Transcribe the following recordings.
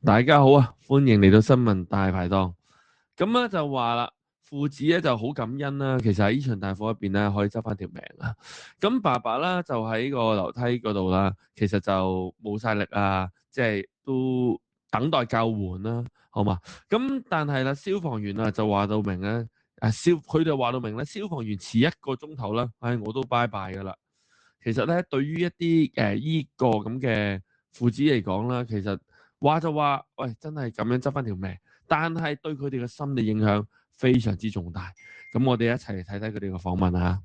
大家好啊，歡迎嚟到新聞大排檔。咁咧就話啦，父子咧就好感恩啦。其實喺呢場大火入邊咧，可以執翻條命啊。咁爸爸啦就喺個樓梯嗰度啦，其實就冇晒力啊，即係都等待救援啦，好嘛？咁但係啦，消防員啊就話到明咧，佢哋話到明咧，消防員遲一個鐘頭啦，我都拜拜噶啦。其實咧，對於一啲依個咁嘅父子嚟講啦，其實話就話，喂，真係咁樣執翻條命，但係對佢哋嘅心理影響非常之重大。咁我哋一齊嚟睇睇佢哋嘅訪問啊！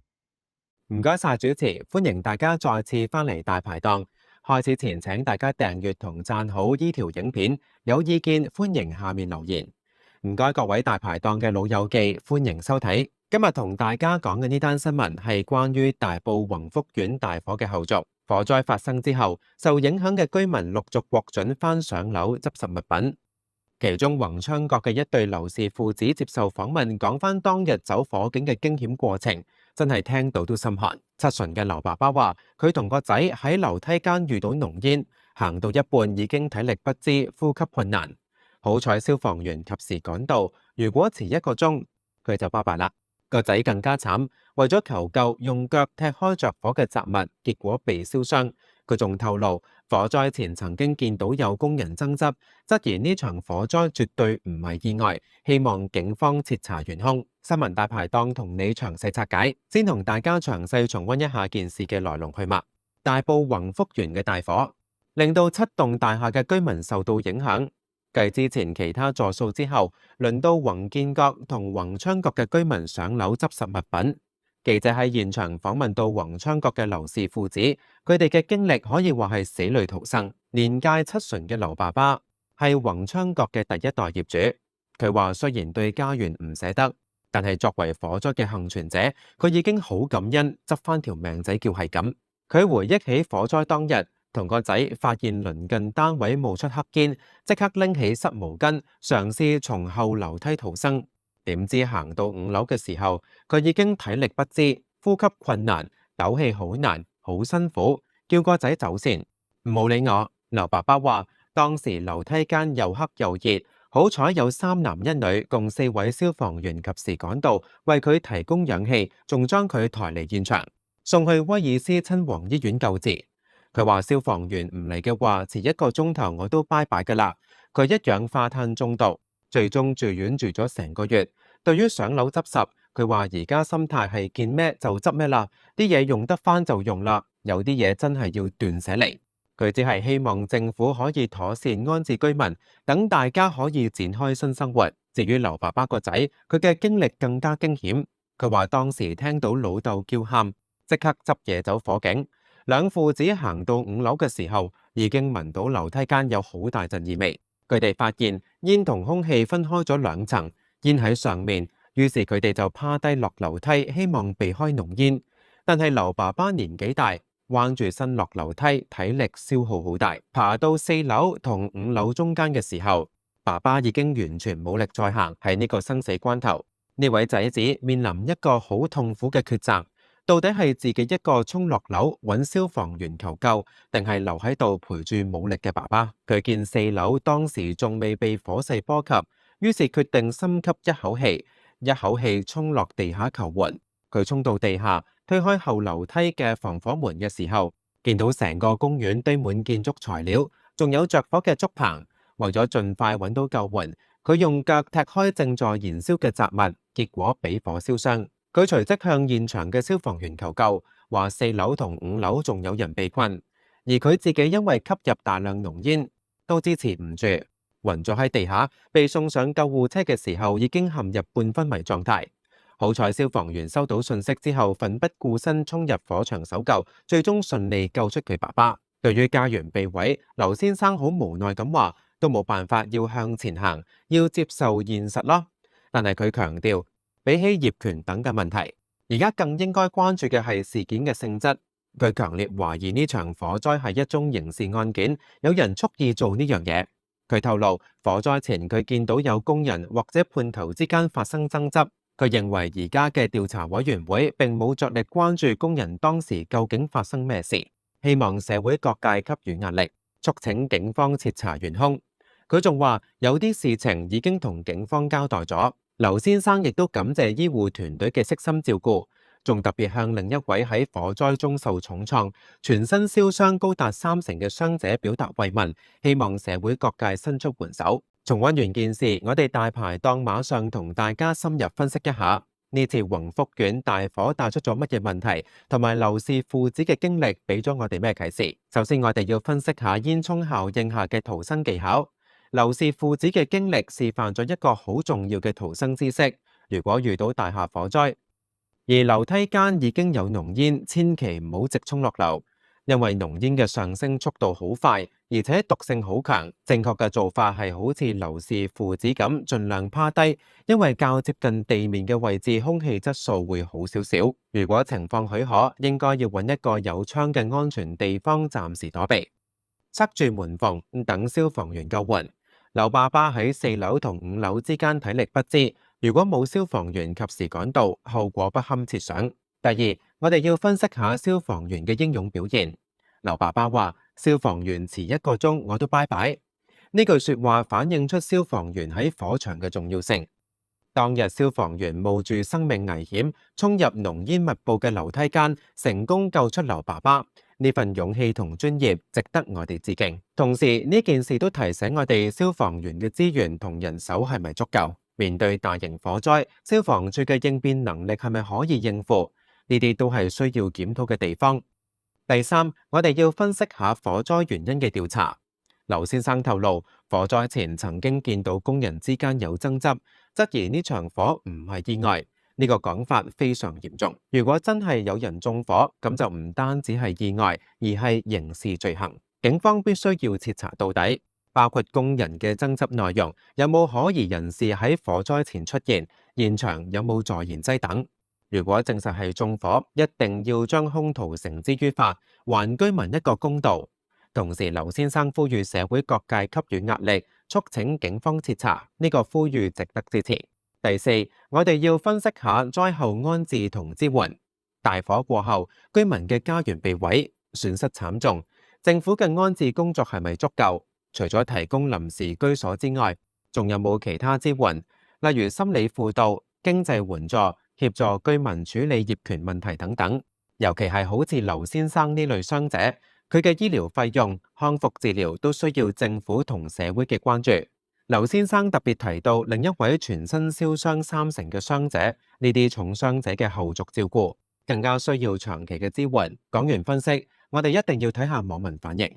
唔該晒主持，歡迎大家再次返嚟大排檔。開始前請大家訂閱同讚好呢條影片，有意見歡迎下面留言。唔該各位大排檔嘅老友記，歡迎收睇。今日同大家講嘅呢單新聞係關於大埔宏福苑大火嘅後續。火災發生之後，受影響嘅居民陸續獲准返上樓執拾物品。其中宏昌閣嘅一對劉氏父子接受訪問，講返當日走火警嘅驚險過程，真係聽到都心寒。七旬嘅劉爸爸話：佢同個仔喺樓梯間遇到濃煙，行到一半已經體力不支、呼吸困難。好彩消防員及時趕到，如果遲一個鐘，佢就拜拜啦。個仔更加慘，為咗求救，用腳踢開着火嘅雜物，結果被燒傷。佢仲透露，火災前曾經見到有工人爭執，質疑呢場火災絕對唔係意外，希望警方徹查元兇。新聞大排檔同你詳細拆解，先同大家詳細重溫一下件事嘅來龍去脈。大埔宏福苑嘅大火，令到7棟大廈嘅居民受到影響。繼之前其他座數之後，輪到宏建閣同宏昌閣嘅居民上樓執拾物品。記者喺現場訪問到宏昌閣嘅劉氏父子，佢哋嘅經歷可以話係死裏逃生。年屆7旬嘅劉爸爸係宏昌閣嘅第一代業主，佢話雖然對家園唔捨得，但係作為火災嘅幸存者，佢已經好感恩執翻條命仔叫係咁。佢回憶起火災當日，同個仔發現鄰近單位冒出黑煙，即刻拎起濕毛巾，嘗試從後樓梯逃生。點知行到5樓嘅時候，佢已經體力不支、呼吸困難、唞氣好難、好辛苦，叫個仔走先，唔好理我。劉爸爸話：當時樓梯間又黑又熱，好彩有3男1女共4位消防員及時趕到，為佢提供氧氣，仲將佢抬離現場，送去威爾斯親王醫院救治。佢話消防員唔嚟嘅話，遲一個鐘頭我都拜拜㗎啦。佢一氧化碳中毒，最終住院住咗成個月。對於上樓執拾，佢話而家心態係見咩就執咩啦，啲嘢用得返就用啦，有啲嘢真係要斷捨離。佢只係希望政府可以妥善安置居民，等大家可以展開新生活。至於劉爸爸個仔，佢嘅經歷更加驚險。佢話當時聽到老豆叫喊，即刻執嘢走火警。兩父子行到5樓嘅時候，已經聞到樓梯間有好大陣異味。佢哋發現煙同空氣分開咗2層，煙喺上面，於是佢哋就趴低落樓梯，希望避開濃煙。但係劉爸爸年紀大，彎住身落樓梯，體力消耗好大。爬到4樓同5樓中間嘅時候，爸爸已經完全冇力再行。喺呢個生死關頭，呢位仔子面臨一個好痛苦嘅抉擇。到底係自己一個衝落樓揾消防員求救，定係留喺度陪住冇力嘅爸爸？佢見4樓當時仲未被火勢波及，於是決定深吸一口氣，一口氣衝落地下求援。佢衝到地下，推開後樓梯嘅防火門嘅時候，見到成個公園堆滿建築材料，仲有着火嘅竹棚。為咗盡快揾到救援，佢用腳踢開正在燃燒嘅雜物，結果俾火燒傷。佢隨即向現場嘅消防員求救，話4樓同5樓仲有人被困，而佢自己因為吸入大量濃煙，都支持唔住，暈咗喺地下。被送上救護車嘅時候，已經陷入半昏迷狀態。好彩消防員收到訊息之後，奮不顧身衝入火場搜救，最終順利救出佢爸爸。對於家園被毀，劉先生好無奈咁話，都冇辦法，要向前行，要接受現實咯。但係佢強調，比起業權等嘅問題，而家更應該關注嘅係事件嘅性質。佢強烈懷疑呢場火災係一宗刑事案件，有人蓄意做呢樣嘢。佢透露，火災前佢見到有工人或者判頭之間發生爭執。佢認為而家嘅調查委員會並冇着力關注工人當時究竟發生咩事，希望社會各界給予壓力，促請警方徹查元兇。佢仲話有啲事情已經同警方交代咗。劉先生亦都感謝醫護團隊嘅悉心照顧，仲特別向另一位喺火災中受重創、全身燒傷高達30%嘅傷者表達慰問，希望社會各界伸出援手。重溫完件事，我哋大排檔馬上同大家深入分析一下呢次宏福苑大火帶出咗乜嘢問題，同埋劉氏父子嘅經歷俾咗我哋咩啟示。首先，我哋要分析下煙囪效應下嘅逃生技巧。劉氏父子嘅經歷示範咗一個好重要嘅逃生知識。如果遇到大廈火災，而樓梯間已經有濃煙，千祈唔好直衝落樓，因為濃煙嘅上升速度好快，而且毒性好強。正確嘅做法係好似劉氏父子咁，盡量趴低，因為較接近地面嘅位置，空氣質素會好少少。如果情況許可，應該要揾一個有窗嘅安全地方暫時躲避，塞住門縫，等消防員救援。劉爸爸喺4樓同5樓之間體力不支，如果冇消防員及時趕到，後果不堪設想。第二，我哋要分析下消防員嘅英勇表現。劉爸爸話：消防員遲1個鐘我都拜拜。呢句說話反映出消防員喺火場嘅重要性。當日消防員冒住生命危險，衝入濃煙密布嘅樓梯間，成功救出劉爸爸。呢份勇氣同專業值得我哋致敬。同時，呢件事都提醒我哋消防員嘅資源同人手係咪足夠？面對大型火災，消防處嘅應變能力係咪可以應付？呢啲都係需要檢討嘅地方。第三，我哋要分析下火災原因嘅調查。劉先生透露，火災前曾經見到工人之間有爭執，質疑呢場火唔係意外。呢個講法非常嚴重。如果真係有人縱火，咁就唔單止係意外，而係刑事罪行。警方必須要徹查到底，包括工人嘅爭執內容，有冇可疑人士喺火災前出現，現場有冇助燃劑等。如果證實係縱火，一定要將兇徒繩之於法，還居民一個公道。同時，劉先生呼籲社會各界給予壓力，促請警方徹查，呢個呼籲值得支持。第四，我哋要分析下災後安置同支援。大火過後，居民嘅家園被毀，損失慘重。政府嘅安置工作係咪足夠？除咗提供臨時居所之外，仲有冇其他支援？例如心理輔導、經濟援助、協助居民處理業權問題等等。尤其係好似劉先生呢類傷者，佢嘅醫療費用、康復治療都需要政府同社會嘅關注。劉先生特別提到另一位全身燒傷30%嘅傷者，呢啲重傷者嘅後續照顧更加需要長期嘅支援。講完分析，我哋一定要睇下網民反應。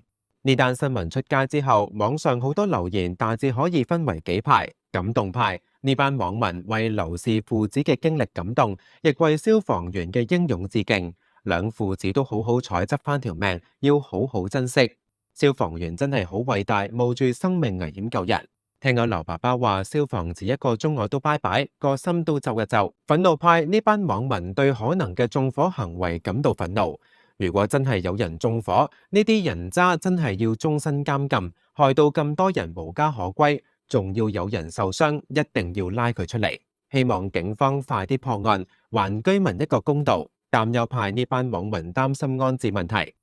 呢單新聞出街之後，網上好多留言大致可以分為幾派。感動派，呢班網民為劉氏父子嘅經歷感動，亦為消防員嘅英勇致敬。兩父子都好彩執返條命，要好好珍惜。消防員真係好偉大，冒住生命危險救人。聽到劉爸爸話消防遲1個鐘我都拜拜，個心都皺一皺。憤怒派，呢班網民對可能嘅縱火行為感到憤怒。如果真係有人縱火，呢啲人渣真係要終身監禁，害到咁多人無家可歸，仲要有人受傷，一定要拉佢出嚟。希望警方快啲破案，還居民一個公道。擔憂派，呢班網民擔心安置問題。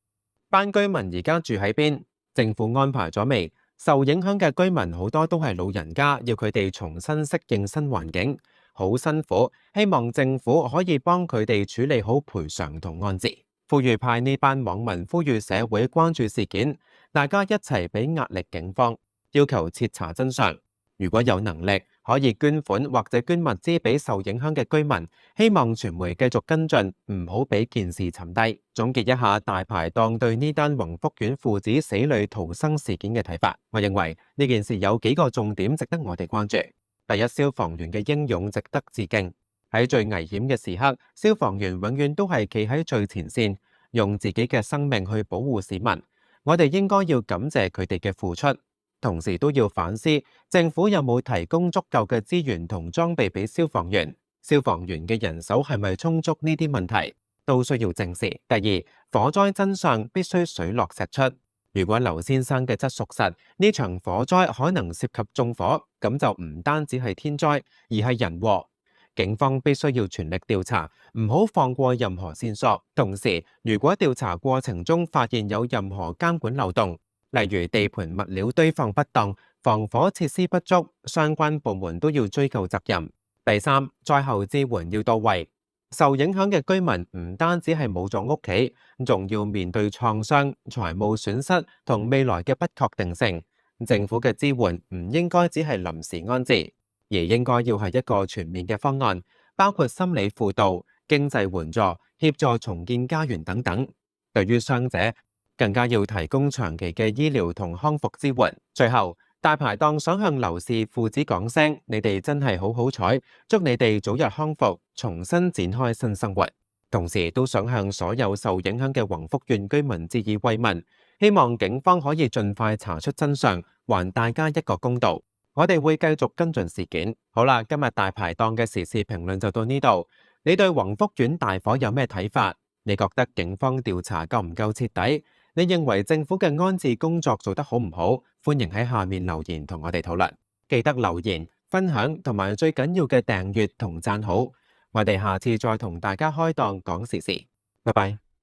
班居民而家住喺邊？政府安排咗未？受影響嘅居民好多都係老人家，要佢哋重新適應新環境，好辛苦。希望政府可以幫佢哋處理好賠償同安置。呼籲派，呢班網民呼籲社會關注事件，大家一齊俾壓力警方，要求徹查真相。如果有能力，可以捐款或者捐物資俾受影響嘅居民。希望傳媒繼續跟進，唔好俾件事沉低。總結一下大排檔對呢單宏福苑父子死裏逃生事件嘅睇法，我認為呢件事有幾個重點值得我哋關注。第一，消防員嘅英勇值得致敬。喺最危險嘅時刻，消防員永遠都係企喺最前線，用自己嘅生命去保護市民。我哋應該要感謝佢哋嘅付出。同時都要反思政府有冇提供足夠嘅資源同裝備俾消防員，消防員嘅人手係咪充足，呢啲問題都需要正視。第二，火災真相必須水落石出。如果劉先生嘅質屬實，呢場火災可能涉及縱火，咁就唔單止係天災，而係人禍。警方必須要全力調查，唔好放過任何線索。同時，如果調查過程中發現有任何監管漏洞，例如地盤物料堆放不當、防火設施不足，相關部門都要追究責任。第三，災後支援要到位。受影響嘅居民唔單止係冇咗屋企，仲要面對創傷、財務損失同未來嘅不確定性。政府嘅支援唔應該只係臨時安置，而應該要係一個全面嘅方案，包括心理輔導、經濟援助、協助重建家園等等。對於傷者，更加要提供長期嘅醫療同康復支援。最後，大排檔想向劉氏父子講聲，你哋真係好好彩，祝你哋早日康復，重新展開新生活。同時都想向所有受影響嘅宏福縣居民致以慰問，希望警方可以盡快查出真相，還大家一個公道。我哋會繼續跟進事件。好啦，今日大排檔嘅時事評論就到呢度。你對宏福苑大火有咩睇法？你覺得警方調查夠唔夠徹底？你認為政府嘅安置工作做得好唔好？歡迎喺下面留言同我哋討論。記得留言、分享同埋最緊要嘅訂閱同讚好。我哋下次再同大家開檔講時事。拜拜。